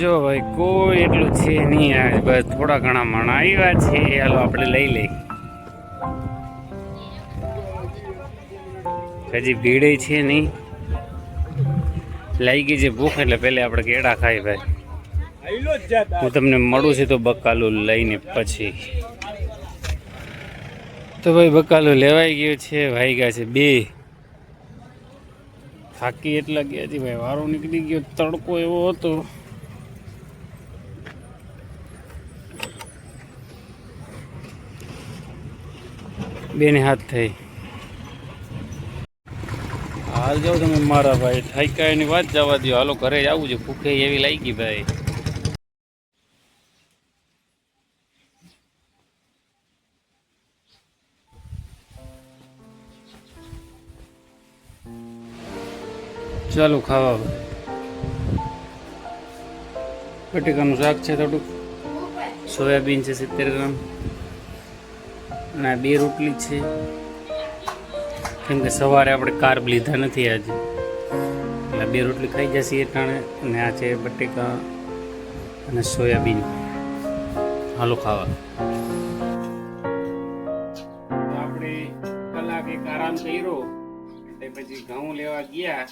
જો ભાઈ કોઈ એટલું છે નહીં, આજ બસ થોડા ઘણા માણા આવ્યા છે, હાલો આપણે લઈ લઈ. હજી ભીડે છે નહીં, લાગી છે ભૂખ એટલે પહેલે આપણે કેળા ખાઈ ભાઈ. હું તમને મળું છું તો બકાલું લઈને પછી. તો ભાઈ બકાલું લેવાઈ ગયું છે, વાગ્યા છે 2. થાકી એટલા ગયા છે ભાઈ, વારો નીકળી ગયો, તડકો એવો હતો. બેને હાથ થઈ. હાલ જાઓ તમે મારા ભાઈ, થાક્યા એની વાત જવા દો, હાલો ઘરે જ આવું છે, ભૂખે એવી લાગી ભાઈ. ચાલો ખાવા. બટેકાનું શાક છે થોડુંક, સોયાબીન છે 70 ગ્રામ, અને 2 રોટલી છે, કેમ કે સવારે આપણે કાર્બ લીધા નથી આજે, એટલે 2 રોટલી ખાઈ જશે એટાણે. અને આ છે બટેકા અને સોયાબીન. હાલો ખાવા. આપણે કલાક એક આરામ કર્યો, એટલે પછી ઘઉં લેવા ગયા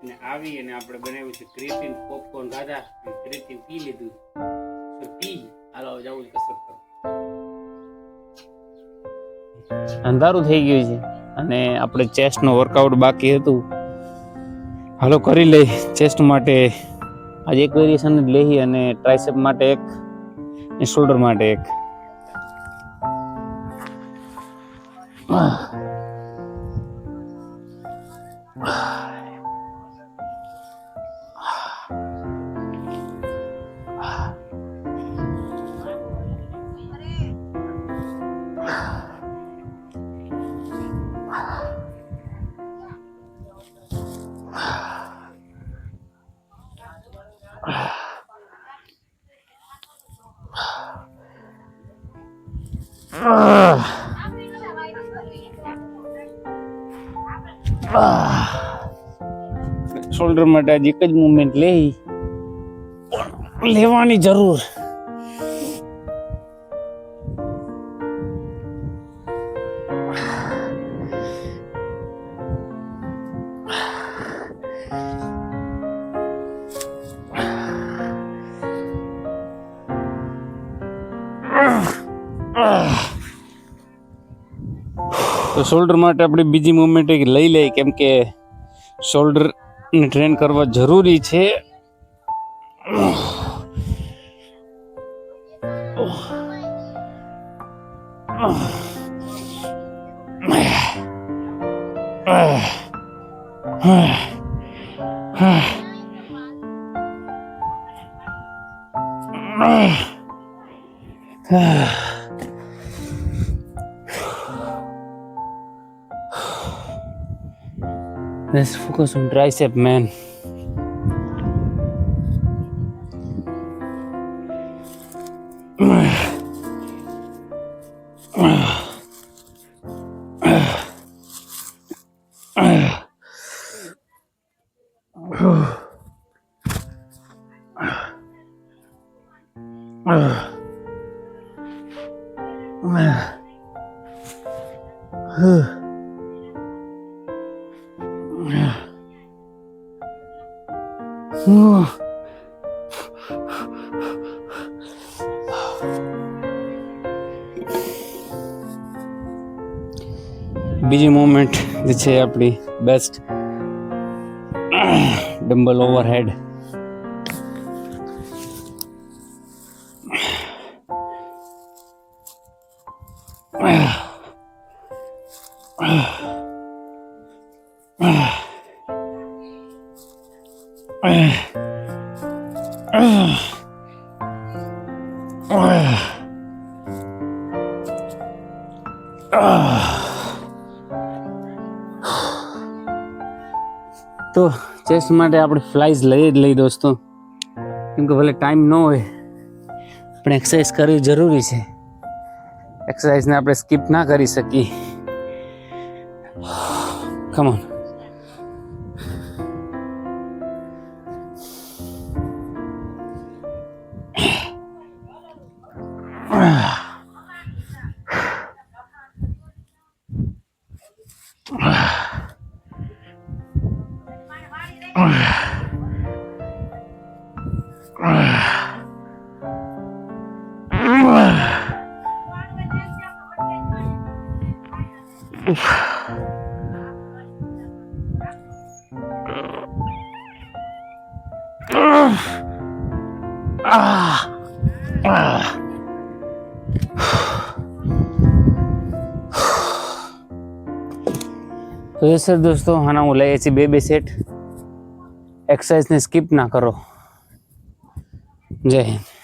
અને આવી અને આપણે બનાવ્યું છે ક્રેટીન પોપકોર્ન ખાધા અને ક્રેટીન પી લીધું. તો પી હાલો જવું કસરત કરો. અંધારું થઈ ગયું છે અને આપણે ચેસ્ટનો વર્કઆઉટ બાકી હતું, હાલો કરી લઈ. ચેસ્ટ માટે આજે એક વેરિએશન જ લઈ અને ટ્રાઇસેપ માટે એક અને શોલ્ડર માટે એક. શોલ્ડર માટે આજે એક જ મુવમેન્ટ લેવાની જરૂર. તો શોલ્ડર માટે આપણે બીજી મુવમેન્ટ એક લઈ લઈએ, કેમ કે શોલ્ડર ને ટ્રેન કરવા જરૂરી છે. Let's focus on tricep, man. બીજી મોમેન્ટ જે છે આપણી બેસ્ટ ડમ્બલ ઓવરહેડ. તો ચેસ્ટ માટે આપણે ફ્લાઇઝ લઈ જ લઈ દોસ્તો, કેમ કે ભલે ટાઈમ ન હોય પણ એક્સરસાઇઝ કરવી જરૂરી છે. એક્સરસાઇઝને આપણે સ્કીપ ના કરી શકીએ. Come on. તો એ સર દોસ્તો આના હું લઈએ છીએ બે સેટ. એક્સરસાઇઝને સ્કીપ ના કરો. જય હિન્દ.